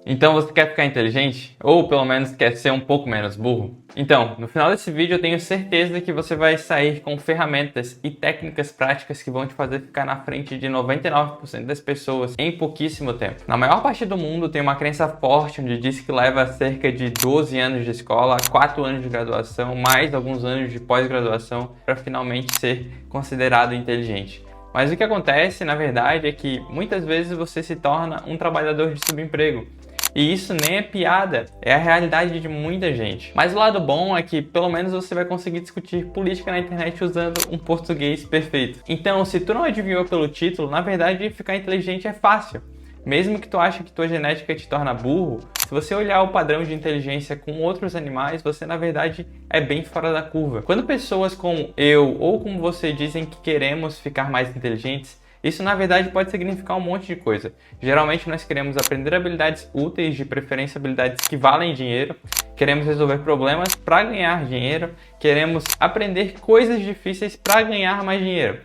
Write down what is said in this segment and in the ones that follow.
Então você quer ficar inteligente? Ou pelo menos quer ser um pouco menos burro? Então, no final desse vídeo eu tenho certeza que você vai sair com ferramentas e técnicas práticas que vão te fazer ficar na frente de 99% das pessoas em pouquíssimo tempo. Na maior parte do mundo tem uma crença forte onde diz que leva cerca de 12 anos de escola, 4 anos de graduação, mais alguns anos de pós-graduação para finalmente ser considerado inteligente. Mas o que acontece, na verdade, é que muitas vezes você se torna um trabalhador de subemprego. E isso nem é piada, é a realidade de muita gente. Mas o lado bom é que pelo menos você vai conseguir discutir política na internet usando um português perfeito. Então, se tu não adivinhou pelo título, na verdade ficar inteligente é fácil. Mesmo que tu ache que tua genética te torna burro, se você olhar o padrão de inteligência com outros animais, você na verdade é bem fora da curva. Quando pessoas como eu ou como você dizem que queremos ficar mais inteligentes, isso na verdade pode significar um monte de coisa. Geralmente nós queremos aprender habilidades úteis, de preferência habilidades que valem dinheiro, queremos resolver problemas para ganhar dinheiro, queremos aprender coisas difíceis para ganhar mais dinheiro.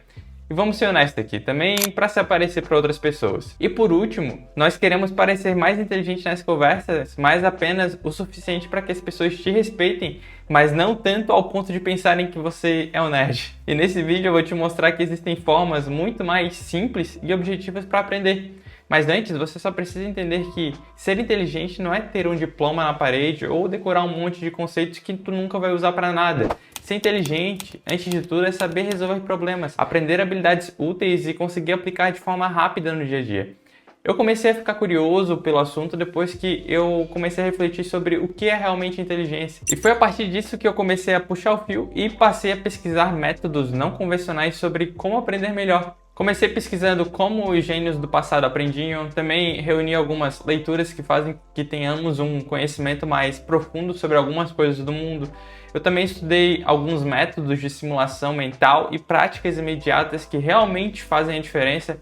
E vamos ser honestos aqui, também para se aparecer para outras pessoas. E por último, nós queremos parecer mais inteligentes nas conversas, mas apenas o suficiente para que as pessoas te respeitem, mas não tanto ao ponto de pensarem que você é um nerd. E nesse vídeo eu vou te mostrar que existem formas muito mais simples e objetivas para aprender. Mas antes, você só precisa entender que ser inteligente não é ter um diploma na parede ou decorar um monte de conceitos que tu nunca vai usar para nada. Ser inteligente, antes de tudo, é saber resolver problemas, aprender habilidades úteis e conseguir aplicar de forma rápida no dia a dia. Eu comecei a ficar curioso pelo assunto depois que eu comecei a refletir sobre o que é realmente inteligência. E foi a partir disso que eu comecei a puxar o fio e passei a pesquisar métodos não convencionais sobre como aprender melhor. Comecei pesquisando como os gênios do passado aprendiam, também reuni algumas leituras que fazem que tenhamos um conhecimento mais profundo sobre algumas coisas do mundo. Eu também estudei alguns métodos de simulação mental e práticas imediatas que realmente fazem a diferença.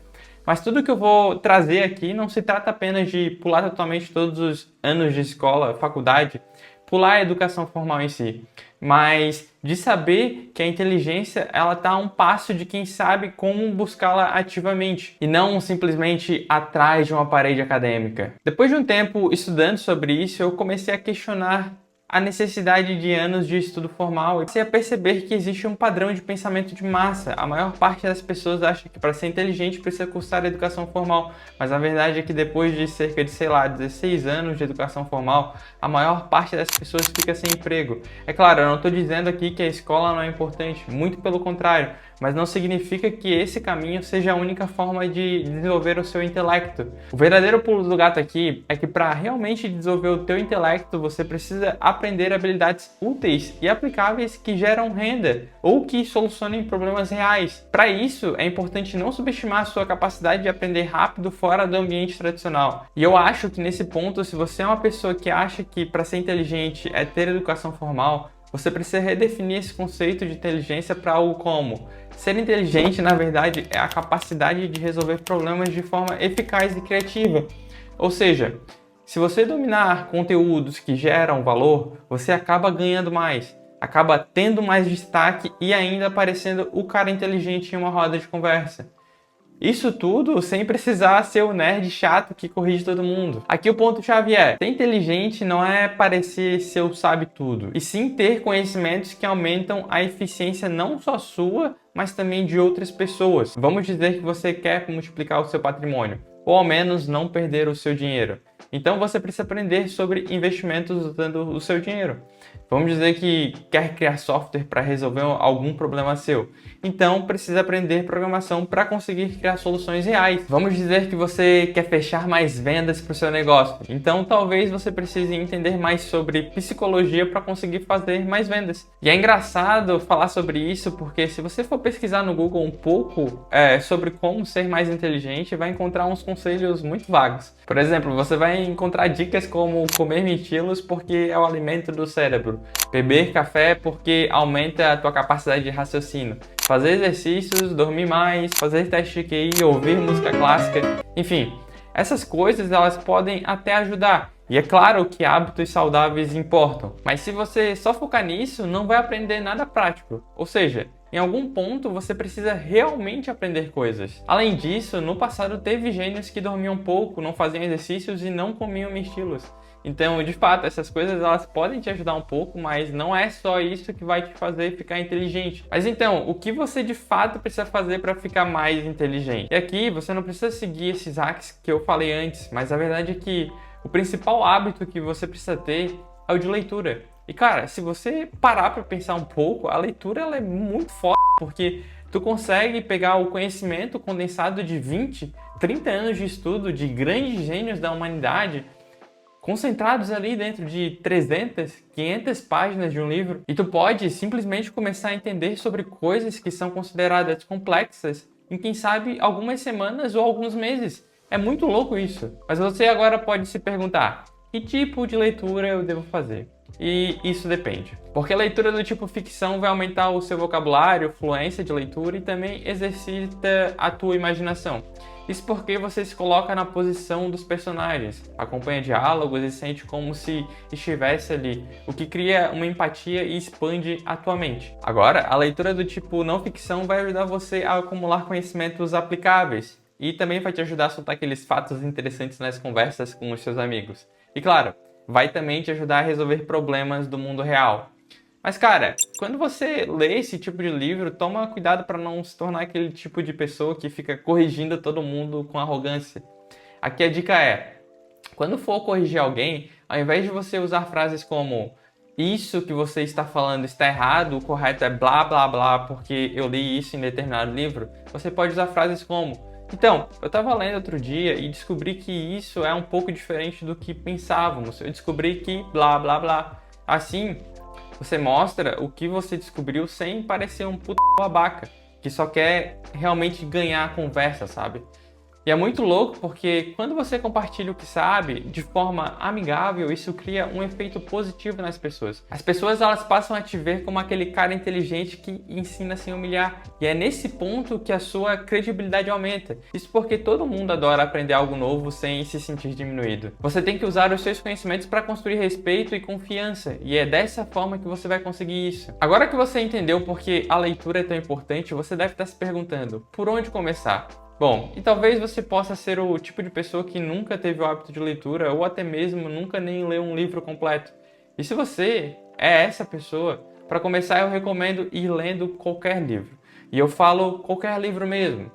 Mas tudo que eu vou trazer aqui não se trata apenas de pular totalmente todos os anos de escola, faculdade, pular a educação formal em si, mas de saber que a inteligência ela está a um passo de quem sabe como buscá-la ativamente e não simplesmente atrás de uma parede acadêmica. Depois de um tempo estudando sobre isso, eu comecei a questionar a necessidade de anos de estudo formal e comecei a perceber que existe um padrão de pensamento de massa. A maior parte das pessoas acha que para ser inteligente precisa cursar a educação formal, mas a verdade é que depois de cerca de, 16 anos de educação formal, a maior parte das pessoas fica sem emprego. É claro, eu não estou dizendo aqui que a escola não é importante, muito pelo contrário, mas não significa que esse caminho seja a única forma de desenvolver o seu intelecto. O verdadeiro pulo do gato aqui é que para realmente desenvolver o teu intelecto, você precisa aprender habilidades úteis e aplicáveis que geram renda ou que solucionem problemas reais. Para isso, é importante não subestimar a sua capacidade de aprender rápido fora do ambiente tradicional. E eu acho que nesse ponto, se você é uma pessoa que acha que para ser inteligente é ter educação formal, você precisa redefinir esse conceito de inteligência para algo como: ser inteligente, na verdade, é a capacidade de resolver problemas de forma eficaz e criativa. Ou seja, se você dominar conteúdos que geram valor, você acaba ganhando mais, acaba tendo mais destaque e ainda parecendo o cara inteligente em uma roda de conversa. Isso tudo sem precisar ser o nerd chato que corrige todo mundo. Aqui o ponto-chave é: ser inteligente não é parecer ser o sabe-tudo, e sim ter conhecimentos que aumentam a eficiência não só sua, mas também de outras pessoas. Vamos dizer que você quer multiplicar o seu patrimônio, ou ao menos não perder o seu dinheiro. Então você precisa aprender sobre investimentos usando o seu dinheiro. Vamos dizer que quer criar software para resolver algum problema seu. Então precisa aprender programação para conseguir criar soluções reais. Vamos dizer que você quer fechar mais vendas para o seu negócio. Então talvez você precise entender mais sobre psicologia para conseguir fazer mais vendas. E é engraçado falar sobre isso porque se você for pesquisar no Google um pouco sobre como ser mais inteligente, vai encontrar uns conselhos muito vagos. Por exemplo, você vai encontrar dicas como comer mirtilos porque é o alimento do cérebro, beber café porque aumenta a tua capacidade de raciocínio, fazer exercícios, dormir mais, fazer teste de QI, ouvir música clássica, enfim, essas coisas elas podem até ajudar. E é claro que hábitos saudáveis importam, mas se você só focar nisso, não vai aprender nada prático. Ou seja, Em algum ponto, você precisa realmente aprender coisas. Além disso, no passado teve gênios que dormiam pouco, não faziam exercícios e não comiam mistilos. Então, de fato, essas coisas elas podem te ajudar um pouco, mas não é só isso que vai te fazer ficar inteligente. Mas então, o que você de fato precisa fazer para ficar mais inteligente? E aqui você não precisa seguir esses hacks que eu falei antes, mas a verdade é que o principal hábito que você precisa ter é o de leitura. E cara, se você parar para pensar um pouco, a leitura ela é muito foda, porque tu consegue pegar o conhecimento condensado de 20, 30 anos de estudo de grandes gênios da humanidade, concentrados ali dentro de 300, 500 páginas de um livro, e tu pode simplesmente começar a entender sobre coisas que são consideradas complexas em, quem sabe, algumas semanas ou alguns meses. É muito louco isso. Mas você agora pode se perguntar, que tipo de leitura eu devo fazer? E isso depende. Porque a leitura do tipo ficção vai aumentar o seu vocabulário, fluência de leitura e também exercita a tua imaginação. Isso porque você se coloca na posição dos personagens, acompanha diálogos e sente como se estivesse ali, o que cria uma empatia e expande a tua mente. Agora, a leitura do tipo não ficção vai ajudar você a acumular conhecimentos aplicáveis e também vai te ajudar a soltar aqueles fatos interessantes nas conversas com os seus amigos. E claro, vai também te ajudar a resolver problemas do mundo real. Mas cara, quando você lê esse tipo de livro, toma cuidado para não se tornar aquele tipo de pessoa que fica corrigindo todo mundo com arrogância. Aqui a dica é, quando for corrigir alguém, ao invés de você usar frases como isso que você está falando está errado, o correto é blá blá blá porque eu li isso em determinado livro, você pode usar frases como então, eu estava lendo outro dia e descobri que isso é um pouco diferente do que pensávamos. Eu descobri que blá blá blá. Assim, você mostra o que você descobriu sem parecer um puto babaca, que só quer realmente ganhar a conversa, sabe? E é muito louco porque quando você compartilha o que sabe de forma amigável, isso cria um efeito positivo nas pessoas. As pessoas elas passam a te ver como aquele cara inteligente que ensina sem humilhar. E é nesse ponto que a sua credibilidade aumenta. Isso porque todo mundo adora aprender algo novo sem se sentir diminuído. Você tem que usar os seus conhecimentos para construir respeito e confiança. E é dessa forma que você vai conseguir isso. Agora que você entendeu por que a leitura é tão importante, você deve estar se perguntando, por onde começar? Bom, e talvez você possa ser o tipo de pessoa que nunca teve o hábito de leitura ou até mesmo nunca nem leu um livro completo. E se você é essa pessoa, para começar eu recomendo ir lendo qualquer livro. E eu falo qualquer livro mesmo.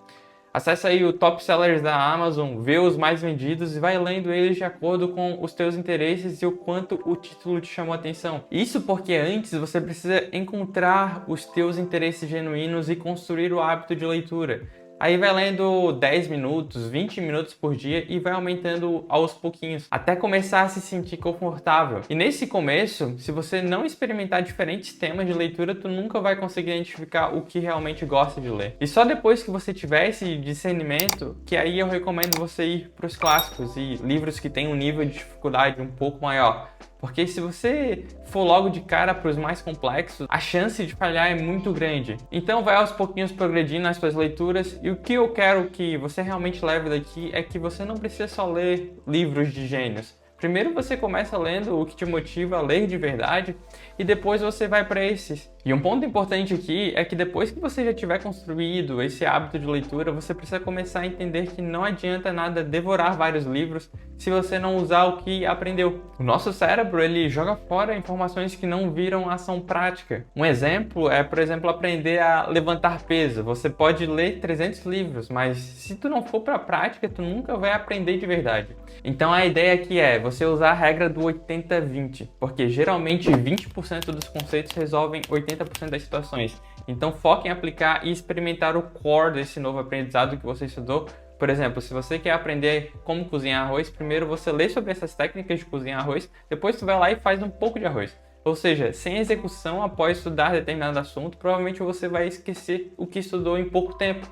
Acesse aí o Top Sellers da Amazon, vê os mais vendidos e vai lendo eles de acordo com os teus interesses e o quanto o título te chamou a atenção. Isso porque antes você precisa encontrar os teus interesses genuínos e construir o hábito de leitura. Aí vai lendo 10 minutos, 20 minutos por dia e vai aumentando aos pouquinhos, até começar a se sentir confortável. E nesse começo, se você não experimentar diferentes temas de leitura, tu nunca vai conseguir identificar o que realmente gosta de ler. E só depois que você tiver esse discernimento, que aí eu recomendo você ir para os clássicos e livros que têm um nível de dificuldade um pouco maior. Porque se você for logo de cara para os mais complexos, a chance de falhar é muito grande. Então vai aos pouquinhos progredindo nas suas leituras e o que eu quero que você realmente leve daqui é que você não precisa só ler livros de gênios. Primeiro você começa lendo o que te motiva a ler de verdade e depois você vai para esses. E um ponto importante aqui é que depois que você já tiver construído esse hábito de leitura, você precisa começar a entender que não adianta nada devorar vários livros se você não usar o que aprendeu. O nosso cérebro, ele joga fora informações que não viram ação prática. Um exemplo é, por exemplo, aprender a levantar peso. Você pode ler 300 livros, mas se tu não for para a prática, tu nunca vai aprender de verdade. Então a ideia aqui é você usar a regra do 80-20, porque geralmente 20% dos conceitos resolvem 80% das situações. Então foque em aplicar e experimentar o core desse novo aprendizado que você estudou. Por exemplo, se você quer aprender como cozinhar arroz, primeiro você lê sobre essas técnicas de cozinhar arroz, depois tu vai lá e faz um pouco de arroz. Ou seja, sem execução após estudar determinado assunto, provavelmente você vai esquecer o que estudou em pouco tempo.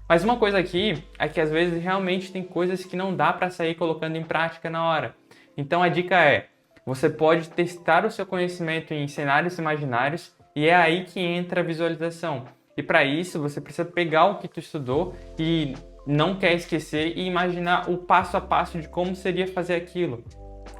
Mas uma coisa aqui é que às vezes realmente tem coisas que não dá para sair colocando em prática na hora. Então a dica é, você pode testar o seu conhecimento em cenários imaginários e é aí que entra a visualização. E para isso você precisa pegar o que tu estudou e não quer esquecer e imaginar o passo a passo de como seria fazer aquilo.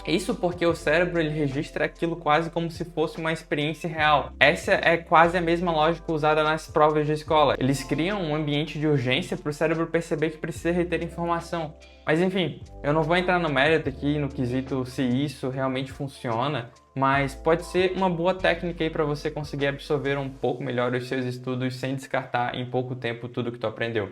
Isso porque o cérebro ele registra aquilo quase como se fosse uma experiência real. Essa é quase a mesma lógica usada nas provas de escola. Eles criam um ambiente de urgência para o cérebro perceber que precisa reter informação. Mas enfim, eu não vou entrar no mérito aqui, no quesito se isso realmente funciona, mas pode ser uma boa técnica aí para você conseguir absorver um pouco melhor os seus estudos sem descartar em pouco tempo tudo que tu aprendeu.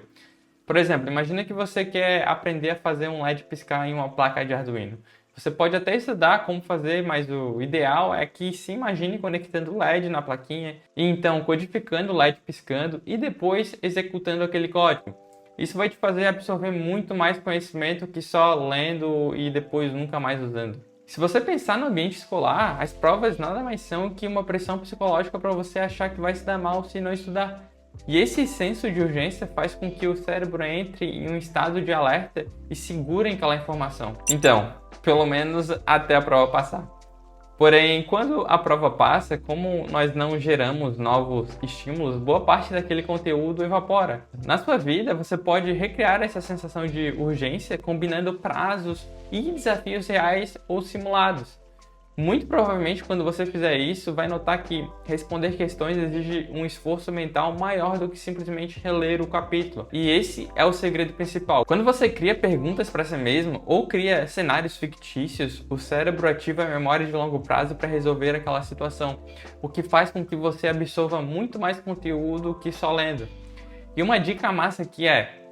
Por exemplo, imagina que você quer aprender a fazer um LED piscar em uma placa de Arduino. Você pode até estudar como fazer, mas o ideal é que se imagine conectando o LED na plaquinha e então codificando o LED piscando e depois executando aquele código. Isso vai te fazer absorver muito mais conhecimento que só lendo e depois nunca mais usando. Se você pensar no ambiente escolar, as provas nada mais são que uma pressão psicológica para você achar que vai se dar mal se não estudar. E esse senso de urgência faz com que o cérebro entre em um estado de alerta e segure aquela informação. Então, pelo menos até a prova passar. Porém, quando a prova passa, como nós não geramos novos estímulos, boa parte daquele conteúdo evapora. Na sua vida, você pode recriar essa sensação de urgência combinando prazos e desafios reais ou simulados. Muito provavelmente, quando você fizer isso, vai notar que responder questões exige um esforço mental maior do que simplesmente reler o capítulo. E esse é o segredo principal. Quando você cria perguntas para si mesmo ou cria cenários fictícios, o cérebro ativa a memória de longo prazo para resolver aquela situação, o que faz com que você absorva muito mais conteúdo que só lendo. E uma dica massa aqui é,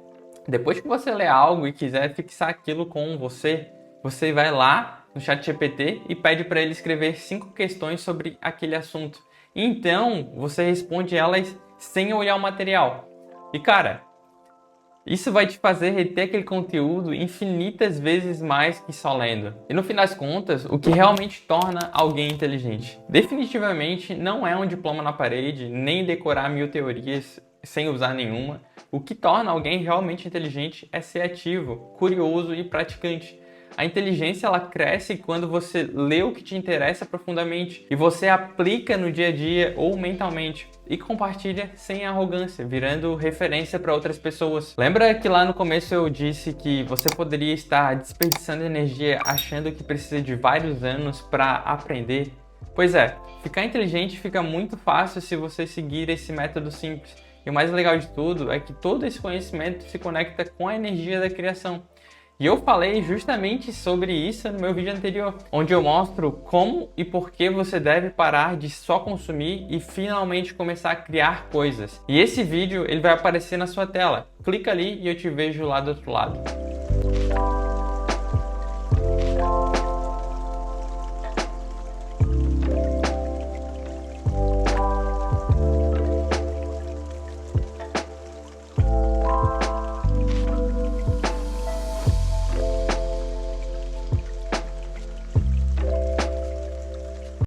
depois que você lê algo e quiser fixar aquilo com você vai lá no ChatGPT e pede para ele escrever 5 questões sobre aquele assunto. Então, você responde elas sem olhar o material. E cara, isso vai te fazer reter aquele conteúdo infinitas vezes mais que só lendo. E no fim das contas, o que realmente torna alguém inteligente? Definitivamente não é um diploma na parede, nem decorar 1000 teorias sem usar nenhuma. O que torna alguém realmente inteligente é ser ativo, curioso e praticante. A inteligência ela cresce quando você lê o que te interessa profundamente e você aplica no dia a dia ou mentalmente e compartilha sem arrogância, virando referência para outras pessoas. Lembra que lá no começo eu disse que você poderia estar desperdiçando energia achando que precisa de vários anos para aprender? Pois é, ficar inteligente fica muito fácil se você seguir esse método simples. E o mais legal de tudo é que todo esse conhecimento se conecta com a energia da criação. E eu falei justamente sobre isso no meu vídeo anterior, onde eu mostro como e por que você deve parar de só consumir e finalmente começar a criar coisas. E esse vídeo ele vai aparecer na sua tela. Clica ali e eu te vejo lá do outro lado.